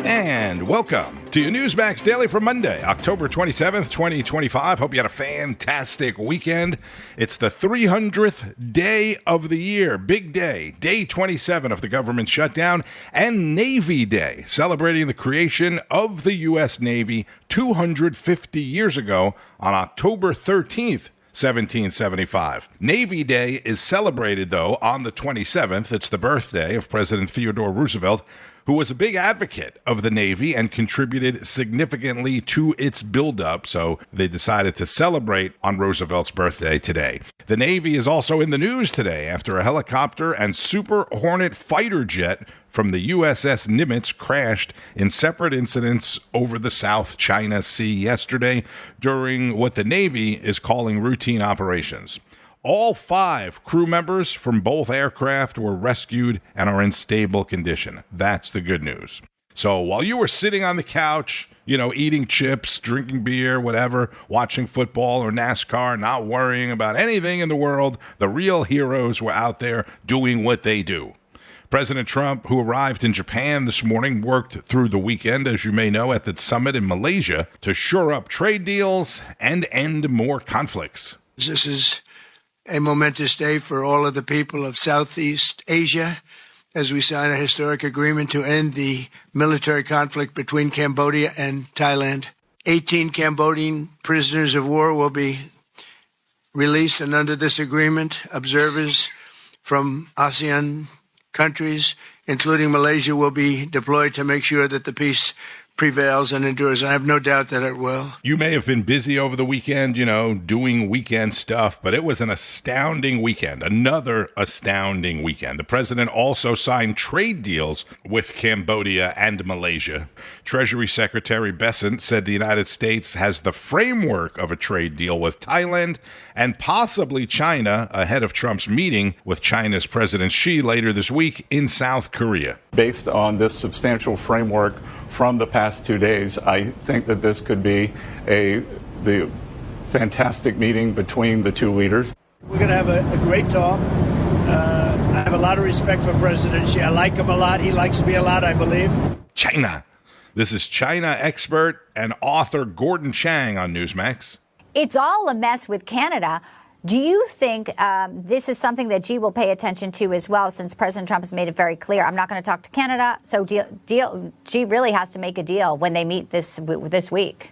And welcome to your Newsmax Daily for Monday, October 27th, 2025. Hope you had a fantastic weekend. It's the 300th day of the year, big day, day 27 of the government shutdown, and Navy Day, celebrating the creation of the U.S. Navy 250 years ago on October 13th. 1775. Navy Day is celebrated, though, on the 27th. It's the birthday of President Theodore Roosevelt, who was a big advocate of the Navy and contributed significantly to its buildup, so they decided to celebrate on Roosevelt's birthday today. The Navy is also in the news today after a helicopter and Super Hornet fighter jet from the USS Nimitz crashed in separate incidents over the South China Sea yesterday during what the Navy is calling routine operations. All 5 crew members from both aircraft were rescued and are in stable condition. That's the good news. So while you were sitting on the couch, eating chips, drinking beer, whatever, watching football or NASCAR, not worrying about anything in the world, the real heroes were out there doing what they do. President Trump, who arrived in Japan this morning, worked through the weekend, as you may know, at the summit in Malaysia to shore up trade deals and end more conflicts. This is a momentous day for all of the people of Southeast Asia as we sign a historic agreement to end the military conflict between Cambodia and Thailand. 18 Cambodian prisoners of war will be released, and under this agreement, observers from ASEAN countries, including Malaysia, will be deployed to make sure that the peace prevails and endures. I have no doubt that it will. You may have been busy over the weekend, doing weekend stuff, but it was an astounding weekend, another astounding weekend. The president also signed trade deals with Cambodia and Malaysia. Treasury Secretary Bessent said the United States has the framework of a trade deal with Thailand and possibly China ahead of Trump's meeting with China's President Xi later this week in South Korea. Based on this substantial framework from the past 2 days, I think that this could be the fantastic meeting between the two leaders. We're going to have a great talk. I have a lot of respect for President Xi. I like him a lot. He likes me a lot, I believe. China. This is China expert and author Gordon Chang on Newsmax. It's all a mess with Canada. Do you think this is something that Xi will pay attention to as well, since President Trump has made it very clear, I'm not going to talk to Canada, so Xi really has to make a deal when they meet this week?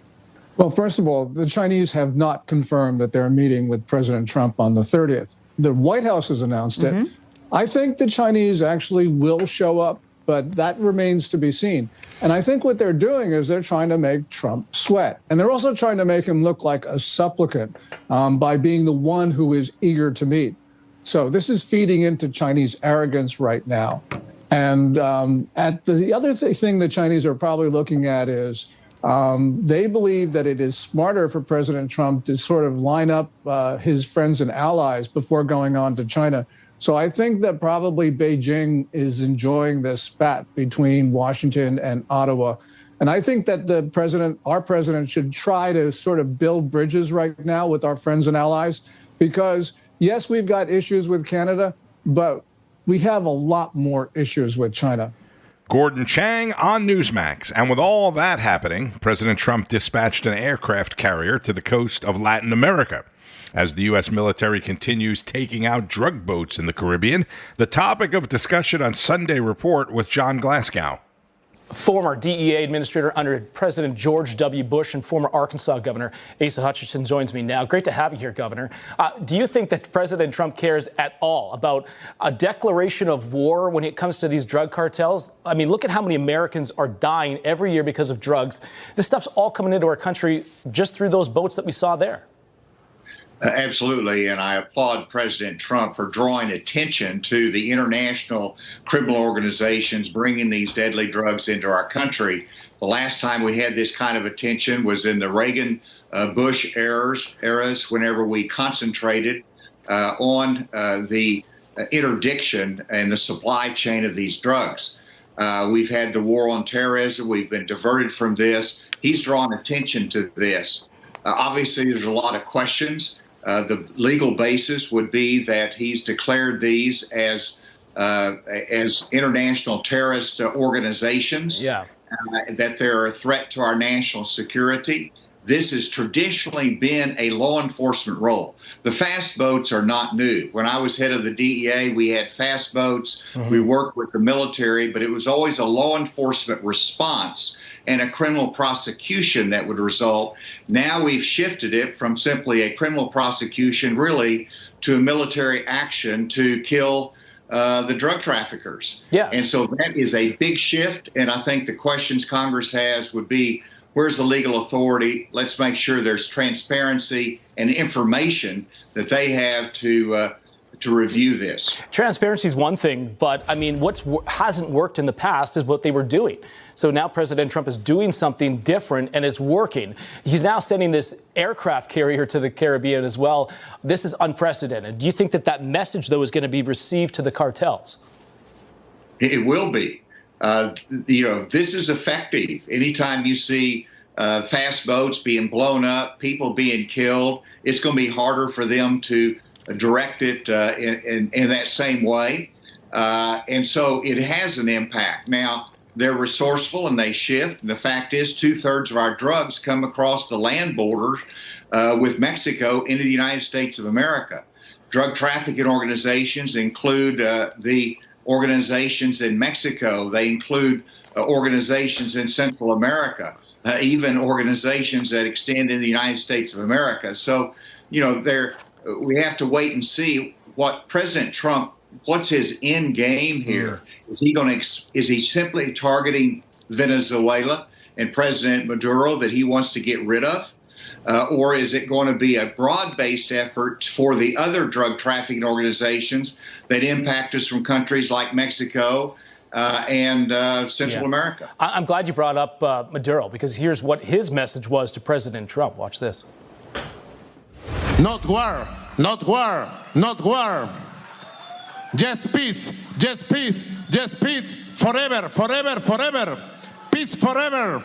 Well, first of all, the Chinese have not confirmed that they're meeting with President Trump on the 30th. The White House has announced it. I think the Chinese actually will show up, but that remains to be seen. And I think what they're doing is they're trying to make Trump sweat. And they're also trying to make him look like a supplicant by being the one who is eager to meet. So this is feeding into Chinese arrogance right now. And the other thing the Chinese are probably looking at is they believe that it is smarter for President Trump to sort of line up his friends and allies before going on to China. So I think that probably Beijing is enjoying this spat between Washington and Ottawa. And I think that our president should try to sort of build bridges right now with our friends and allies, because yes, we've got issues with Canada, but we have a lot more issues with China. Gordon Chang on Newsmax. And with all that happening, President Trump dispatched an aircraft carrier to the coast of Latin America. As the U.S. military continues taking out drug boats in the Caribbean, the topic of discussion on Sunday Report with John Glasgow. Former DEA administrator under President George W. Bush and former Arkansas Governor Asa Hutchinson joins me now. Great to have you here, Governor. Do you think that President Trump cares at all about a declaration of war when it comes to these drug cartels? I mean, look at how many Americans are dying every year because of drugs. This stuff's all coming into our country just through those boats that we saw there. Absolutely, and I applaud President Trump for drawing attention to the international criminal organizations bringing these deadly drugs into our country. The last time we had this kind of attention was in the Reagan-Bush eras, whenever we concentrated on the interdiction and the supply chain of these drugs. We've had the war on terrorism. We've been diverted from this. He's drawn attention to this. Obviously, there's a lot of questions. The legal basis would be that he's declared these as international terrorist organizations, that they're a threat to our national security. This has traditionally been a law enforcement role. The fast boats are not new. When I was head of the DEA, we had fast boats. We worked with the military, but it was always a law enforcement response and a criminal prosecution that would result. Now we've shifted it from simply a criminal prosecution really to a military action to kill the drug traffickers. And so that is a big shift. And I think the questions Congress has would be, where's the legal authority? Let's make sure there's transparency and information that they have to review this. Transparency is one thing, but I mean, what hasn't worked in the past is what they were doing. So now President Trump is doing something different, and it's working. He's now sending this aircraft carrier to the Caribbean as well. This is unprecedented. Do you think that message, though, is going to be received to the cartels? It will be. This is effective. Anytime you see fast boats being blown up, people being killed, it's going to be harder for them to direct it in that same way. And so it has an impact. Now, they're resourceful and they shift. And the fact is 2/3 of our drugs come across the land border with Mexico into the United States of America. Drug trafficking organizations include the organizations in Mexico. They include organizations in Central America, even organizations that extend in the United States of America. So, we have to wait and see what President Trump, what's his end game here? Is he simply targeting Venezuela and President Maduro that he wants to get rid of? Or is it going to be a broad-based effort for the other drug trafficking organizations that impact us from countries like Mexico and Central America? I'm glad you brought up Maduro, because here's what his message was to President Trump. Watch this. Not war, not war, not war. Just peace, just peace, just peace. Forever, forever, forever. Peace forever.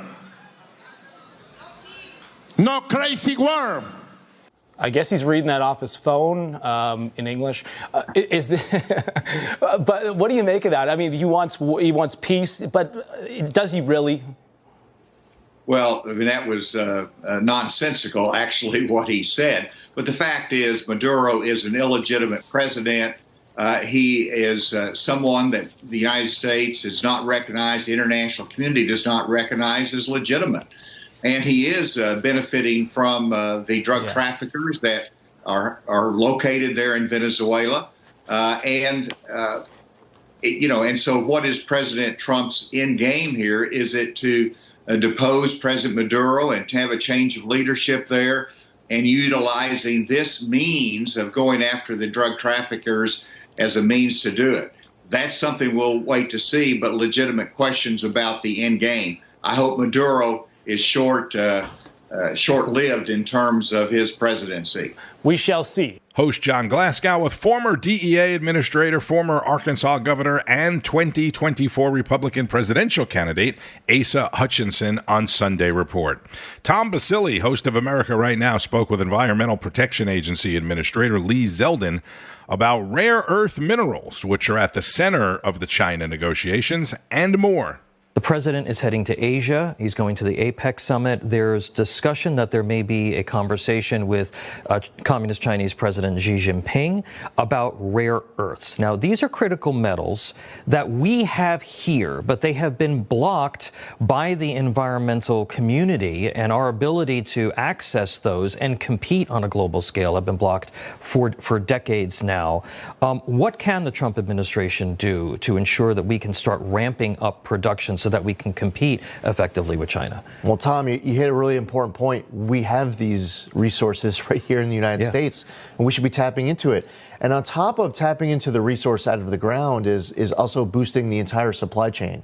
No crazy war. I guess he's reading that off his phone in English. But what do you make of that? I mean, he wants peace, but does he really? Well, I mean, that was nonsensical, actually, what he said. But the fact is, Maduro is an illegitimate president. He is someone that the United States does not recognize, the international community does not recognize as legitimate. And he is benefiting from the drug traffickers that are located there in Venezuela. And so what is President Trump's end game here? Is it to depose President Maduro and to have a change of leadership there, and utilizing this means of going after the drug traffickers as a means to do it? That's something we'll wait to see, but legitimate questions about the end game. I hope Maduro is short-lived in terms of his presidency. We shall see. Host John Glasgow with former DEA administrator, former Arkansas governor, and 2024 Republican presidential candidate Asa Hutchinson on Sunday Report. Tom Basile, host of America Right Now, spoke with Environmental Protection Agency Administrator Lee Zeldin about rare earth minerals, which are at the center of the China negotiations, and more. The president is heading to Asia. He's going to the APEC summit. There's discussion that there may be a conversation with Communist Chinese President Xi Jinping about rare earths. Now, these are critical metals that we have here, but they have been blocked by the environmental community, and our ability to access those and compete on a global scale have been blocked for decades now. What can the Trump administration do to ensure that we can start ramping up production so that we can compete effectively with China? Well, Tom, you hit a really important point. We have these resources right here in the United States, and we should be tapping into it. And on top of tapping into the resource out of the ground is also boosting the entire supply chain.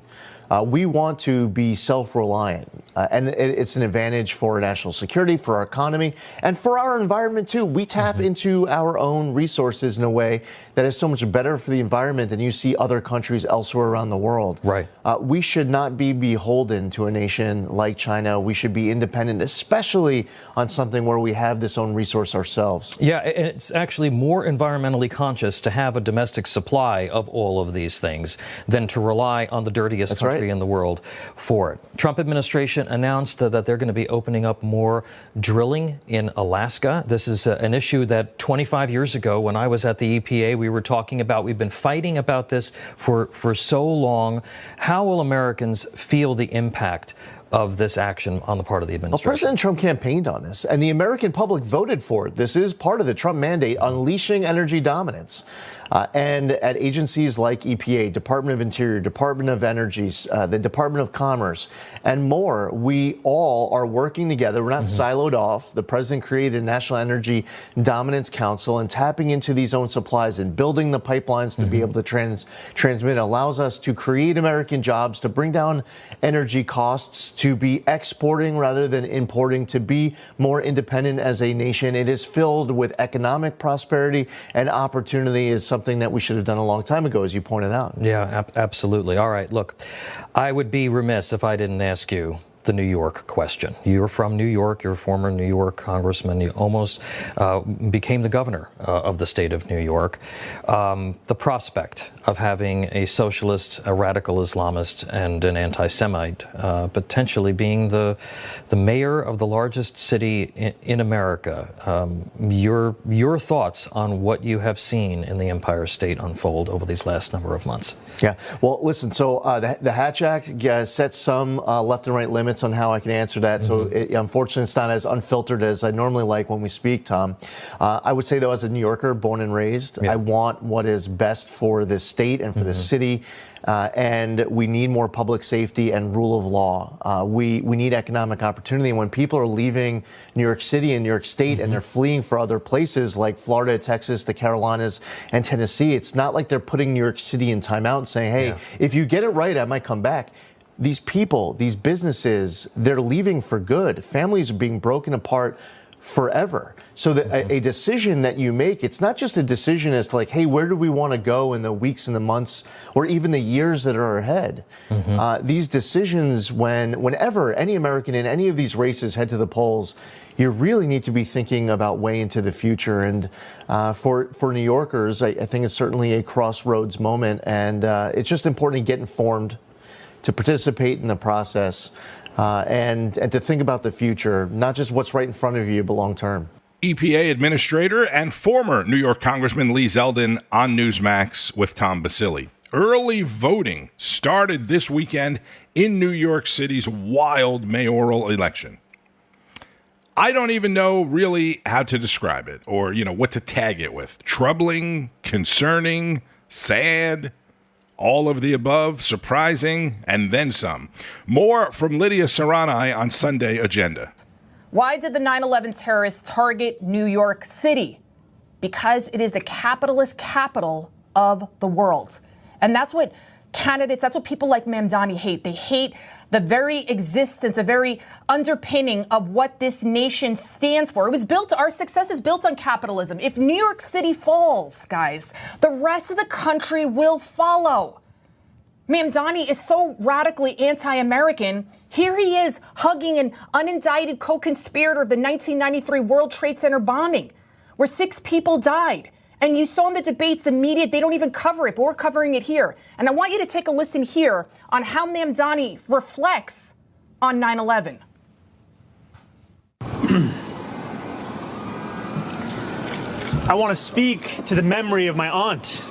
We want to be self-reliant, and it's an advantage for national security, for our economy, and for our environment, too. We tap into our own resources in a way that is so much better for the environment than you see other countries elsewhere around the world. Right. We should not be beholden to a nation like China. We should be independent, especially on something where we have this own resource ourselves. Yeah, and it's actually more environmentally conscious to have a domestic supply of all of these things than to rely on the dirtiest country in the world for it. Trump administration announced that they're going to be opening up more drilling in Alaska. This is an issue that 25 years ago, when I was at the EPA, we were talking about. We've been fighting about this for so long. How will Americans feel the impact of this action on the part of the administration? Well, President Trump campaigned on this, and the American public voted for it. This is part of the Trump mandate, unleashing energy dominance. And at agencies like EPA, Department of Interior, Department of Energy, the Department of Commerce, and more, we all are working together. We're not siloed off. The president created a National Energy Dominance Council, and tapping into these own supplies and building the pipelines to be able to transmit allows us to create American jobs, to bring down energy costs, to be exporting rather than importing, to be more independent as a nation. It is filled with economic prosperity, and opportunity is something that we should have done a long time ago, as you pointed out. Yeah, absolutely. All right, look, I would be remiss if I didn't ask you the New York question. You're from New York. You're a former New York congressman. You almost became the governor of the state of New York. The prospect of having a socialist, a radical Islamist, and an anti-Semite potentially being the mayor of the largest city in America. Your thoughts on what you have seen in the Empire State unfold over these last number of months? Yeah. Well, listen, so the Hatch Act sets some left and right limits on how I can answer that. So unfortunately, it's not as unfiltered as I normally like when we speak, Tom. I would say, though, as a New Yorker, born and raised, I want what is best for this state and for the city. And we need more public safety and rule of law. We need economic opportunity. And when people are leaving New York City and New York State and they're fleeing for other places like Florida, Texas, the Carolinas, and Tennessee, it's not like they're putting New York City in timeout and saying, hey, if you get it right, I might come back. These people, these businesses, they're leaving for good. Families are being broken apart forever. So that a decision that you make, it's not just a decision as to like, hey, where do we want to go in the weeks and the months or even the years that are ahead? These decisions, whenever any American in any of these races head to the polls, you really need to be thinking about way into the future. And for New Yorkers, I think it's certainly a crossroads moment. And it's just important to get informed, to participate in the process, and to think about the future, not just what's right in front of you, but long term. EPA Administrator and former New York Congressman Lee Zeldin on Newsmax with Tom Basile. Early voting started this weekend in New York City's wild mayoral election. I don't even know really how to describe it or, what to tag it with. Troubling, concerning, sad, all of the above, surprising, and then some. More from Lidia on Sunday Agenda. Why did the 9/11 terrorists target New York City? Because it is the capitalist capital of the world. And that's what candidates, that's what people like Mamdani hate. They hate the very existence, the very underpinning of what this nation stands for. Our success is built on capitalism. If New York City falls, guys, the rest of the country will follow. Mamdani is so radically anti-American. Here he is hugging an unindicted co-conspirator of the 1993 World Trade Center bombing, where 6 people died. And you saw in the debates, the media, they don't even cover it, but we're covering it here. And I want you to take a listen here on how Mamdani reflects on 9/11. I want to speak to the memory of my aunt.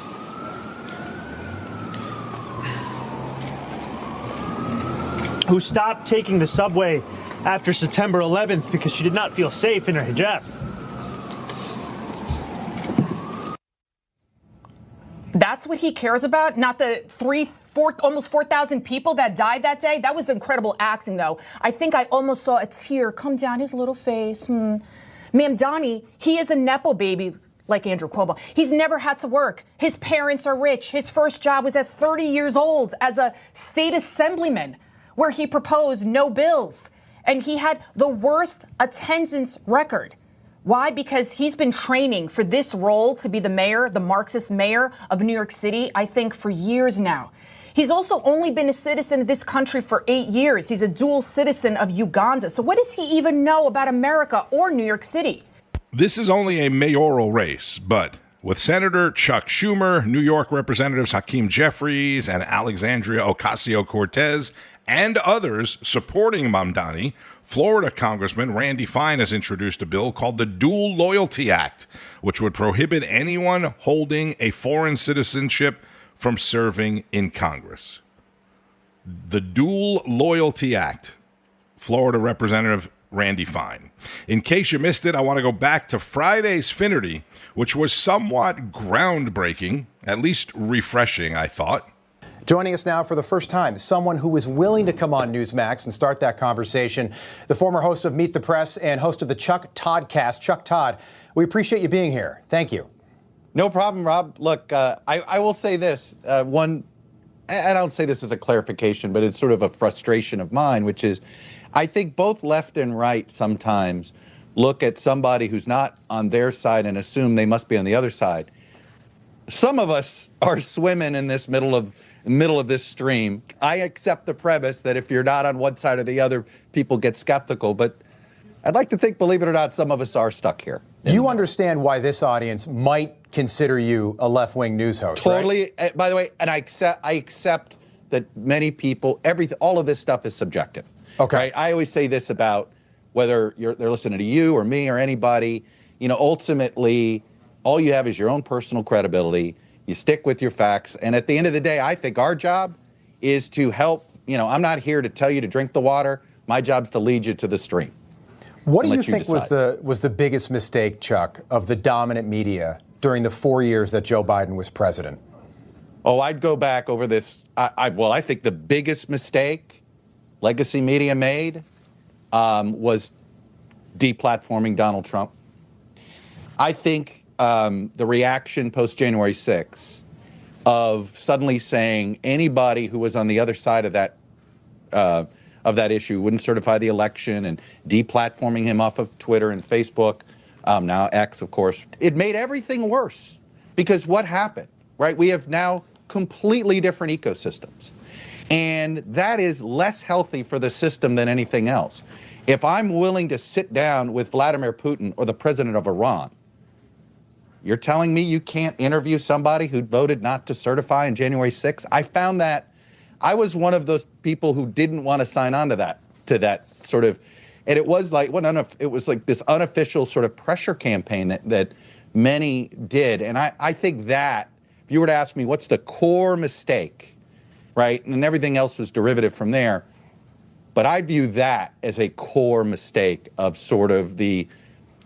Who stopped taking the subway after September 11th because she did not feel safe in her hijab. That's what he cares about, not the almost 4,000 people that died that day. That was incredible acting, though. I think I almost saw a tear come down his little face. Mamdani, he is a Nepo baby. like Andrew Cuomo. He's never had to work. His parents are rich. His first job was at 30 years old as a state assemblyman, where he proposed no bills. And he had the worst attendance record. Why? Because he's been training for this role to be the mayor, the Marxist mayor of New York City, I think, for years now. He's also only been a citizen of this country for 8 years. He's a dual citizen of Uganda. So what does he even know about America or New York City? This is only a mayoral race, but with Senator Chuck Schumer, New York Representatives Hakeem Jeffries and Alexandria Ocasio-Cortez, and others supporting Mamdani, Florida Congressman Randy Fine has introduced a bill called the Dual Loyalty Act, which would prohibit anyone holding a foreign citizenship from serving in Congress. The Dual Loyalty Act, Florida Representative Randy Fine. In case you missed it, I want to go back to Friday's Finnerty, which was somewhat groundbreaking, at least refreshing, I thought. Joining us now for the first time, someone who is willing to come on Newsmax and start that conversation, the former host of Meet the Press and host of the Chuck Todd cast. Chuck Todd, we appreciate you being here. Thank you. No problem, Rob. Look, I will say this. I don't say this as a clarification, but it's sort of a frustration of mine, which is I think both left and right sometimes look at somebody who's not on their side and assume they must be on the other side. Some of us are swimming in this middle of this stream. I accept the premise that if you're not on one side or the other, people get skeptical. But I'd like to think, believe it or not, some of us are stuck here. You understand why this audience might consider you a left-wing news host, totally, right? By the way, and I accept that many people, all of this stuff is subjective. Okay. Right? I always say this about whether they're listening to you or me or anybody. You know, ultimately, all you have is your own personal credibility. You stick with your facts. And at the end of the day, I think our job is to help. You know, I'm not here to tell you to drink the water. My job's to lead you to the stream. What do you think was the biggest mistake, Chuck, of the dominant media during the 4 years that Joe Biden was president? Oh, I'd go back over this. I think the biggest mistake legacy media made was deplatforming Donald Trump. I think the reaction post-January 6th of suddenly saying anybody who was on the other side of that issue wouldn't certify the election and deplatforming him off of Twitter and Facebook, now X, of course, it made everything worse. Because what happened, right? We have now completely different ecosystems. And that is less healthy for the system than anything else. If I'm willing to sit down with Vladimir Putin or the president of Iran, you're telling me you can't interview somebody who voted not to certify on January 6th? I found that I was one of those people who didn't want to sign on to that sort of, and it was like it was like this unofficial sort of pressure campaign that many did. And I think that if you were to ask me what's the core mistake, right, and everything else was derivative from there, but I view that as a core mistake of sort of the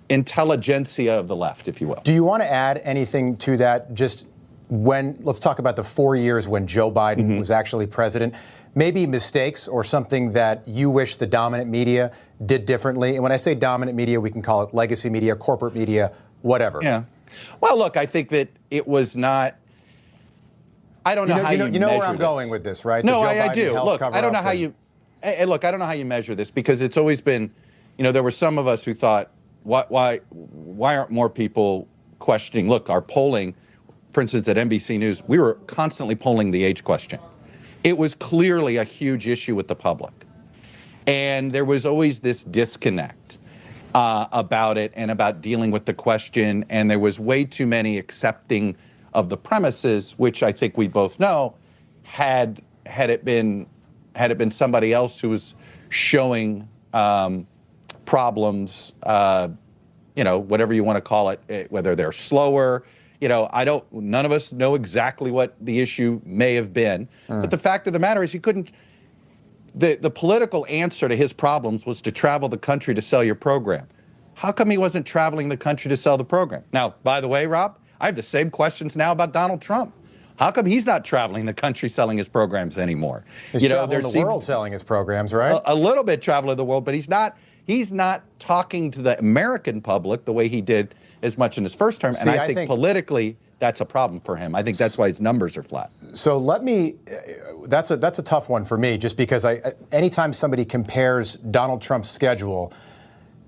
intelligentsia of the left, if you will. Do you want to add anything to that? Just let's talk about the 4 years when Joe Biden was actually president. Maybe mistakes or something that you wish the dominant media did differently. And when I say dominant media, we can call it legacy media, corporate media, whatever. Yeah. Well, look, I think that it was not. I don't know how you know where I'm going with this, right? No, I do. Look, I don't know how you. Look, I don't know how you measure this because it's always been, there were some of us who thought, why aren't more people questioning? Look, our polling, for instance, at NBC News, we were constantly polling the age question. It was clearly a huge issue with the public. And there was always this disconnect about it and about dealing with the question. And there was way too many accepting of the premises, which I think we both know, had it been somebody else who was showing problems, whatever you want to call it, whether they're slower. None of us know exactly what the issue may have been. But the fact of the matter is the political answer to his problems was to travel the country to sell your program. How come he wasn't traveling the country to sell the program? Now, by the way, Rob, I have the same questions now about Donald Trump. How come he's not traveling the country selling his programs anymore? He's traveling the world selling his programs, right? A little bit traveling the world, but he's not talking to the American public the way he did as much in his first term. See, and I think politically, that's a problem for him. I think that's why his numbers are flat. So that's a tough one for me, just because anytime somebody compares Donald Trump's schedule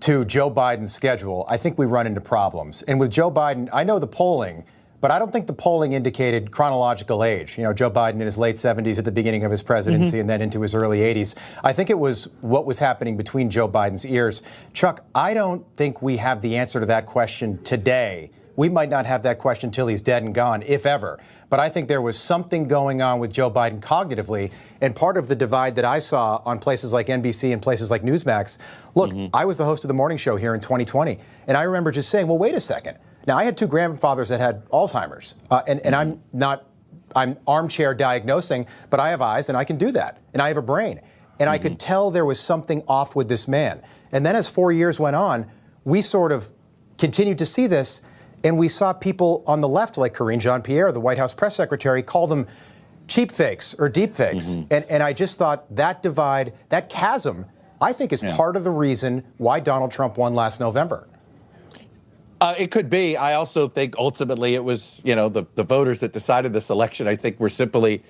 to Joe Biden's schedule, I think we run into problems. And with Joe Biden, I know the polling, but I don't think the polling indicated chronological age. You know, Joe Biden in his late 70s at the beginning of his presidency and then into his early 80s. I think it was what was happening between Joe Biden's ears. Chuck, I don't think we have the answer to that question today. We might not have that question till he's dead and gone, if ever. But I think there was something going on with Joe Biden cognitively. And part of the divide that I saw on places like NBC and places like Newsmax, look, I was the host of the morning show here in 2020. And I remember just saying, well, wait a second. Now, I had two grandfathers that had Alzheimer's. And I'm armchair diagnosing, but I have eyes and I can do that. And I have a brain. And I could tell there was something off with this man. And then as 4 years went on, we sort of continued to see this. And we saw people on the left, like Karine Jean-Pierre, the White House press secretary, call them cheap fakes or deep fakes. And I just thought that divide, that chasm, I think is part of the reason why Donald Trump won last November. It could be. I also think ultimately it was, the voters that decided this election, I think were simply,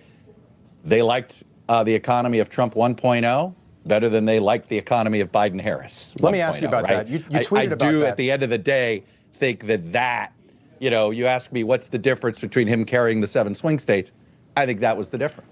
they liked the economy of Trump 1.0 better than they liked the economy of Biden-Harris. Let me ask you about that. You tweeted about that. I do, at the end of the day, think that you ask me what's the difference between him carrying the 7 swing states. I think that was the difference.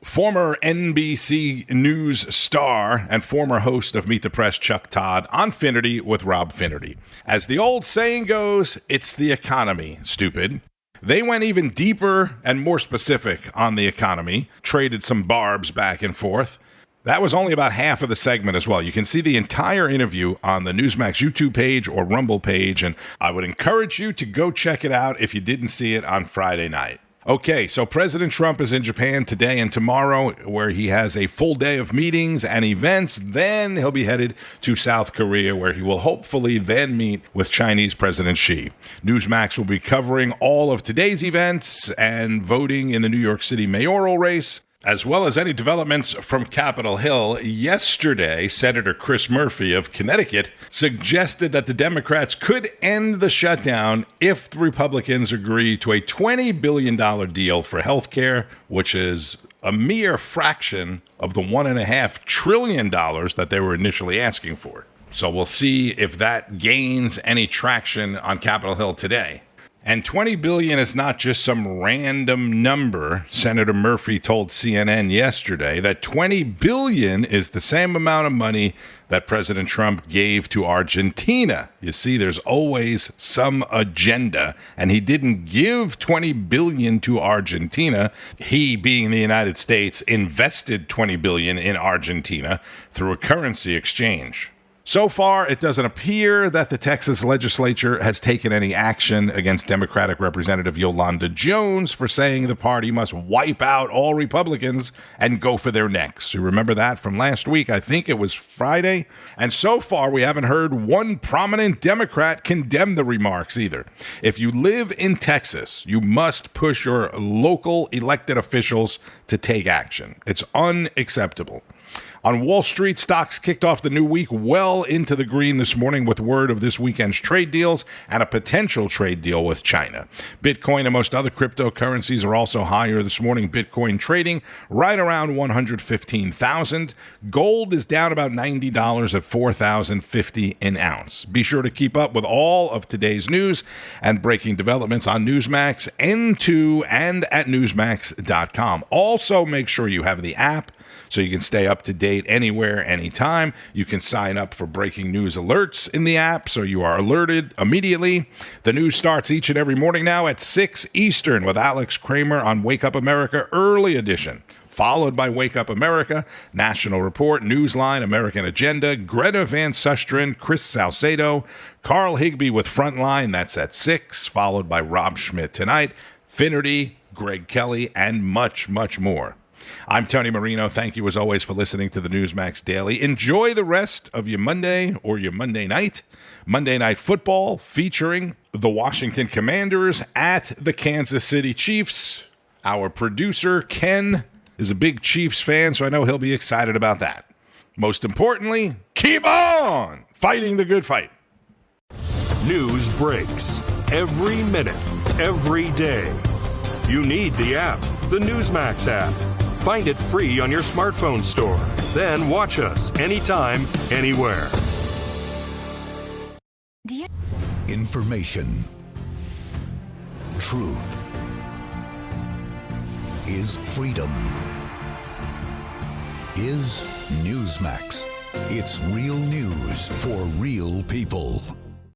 Former NBC News star and former host of Meet the Press, Chuck Todd, on Finnerty with Rob Finnerty. As the old saying goes, it's the economy, stupid. They went even deeper and more specific on the economy, traded some barbs back and forth. That was only about half of the segment as well. You can see the entire interview on the Newsmax YouTube page or Rumble page, and I would encourage you to go check it out if you didn't see it on Friday night. Okay, so President Trump is in Japan today and tomorrow, where he has a full day of meetings and events. Then he'll be headed to South Korea, where he will hopefully then meet with Chinese President Xi. Newsmax will be covering all of today's events and voting in the New York City mayoral race, as well as any developments from Capitol Hill. Yesterday, Senator Chris Murphy of Connecticut suggested that the Democrats could end the shutdown if the Republicans agree to a $20 billion deal for health care, which is a mere fraction of the $1.5 trillion that they were initially asking for. So we'll see if that gains any traction on Capitol Hill today. And $20 billion is not just some random number. Senator Murphy told CNN yesterday that $20 billion is the same amount of money that President Trump gave to Argentina. You see, there's always some agenda, and he didn't give $20 billion to Argentina. He, being the United States, invested $20 billion in Argentina through a currency exchange. So far, it doesn't appear that the Texas legislature has taken any action against Democratic Representative Yolanda Jones for saying the party must wipe out all Republicans and go for their necks. You remember that from last week? I think it was Friday. And so far, we haven't heard one prominent Democrat condemn the remarks either. If you live in Texas, you must push your local elected officials to take action. It's unacceptable. On Wall Street, stocks kicked off the new week well into the green this morning with word of this weekend's trade deals and a potential trade deal with China. Bitcoin and most other cryptocurrencies are also higher this morning. Bitcoin trading right around $115,000. Gold is down about $90 at $4,050 an ounce. Be sure to keep up with all of today's news and breaking developments on Newsmax, N2, and at Newsmax.com. Also, make sure you have the app so you can stay up to date anywhere, anytime. You can sign up for breaking news alerts in the app so you are alerted immediately. The news starts each and every morning now at 6 Eastern with Alex Kramer on Wake Up America Early Edition, followed by Wake Up America, National Report, Newsline, American Agenda, Greta Van Susteren, Chris Salcedo, Carl Higbee with Frontline, that's at 6, followed by Rob Schmidt tonight, Finnerty, Greg Kelly, and much, much more. I'm Tony Marino. Thank you, as always, for listening to the Newsmax Daily. Enjoy the rest of your Monday or your Monday night. Monday Night Football featuring the Washington Commanders at the Kansas City Chiefs. Our producer, Ken, is a big Chiefs fan, so I know he'll be excited about that. Most importantly, keep on fighting the good fight. News breaks every minute, every day. You need the app, the Newsmax app. Find it free on your smartphone store. Then watch us anytime, anywhere. Information. Truth is freedom. Is Newsmax. It's real news for real people.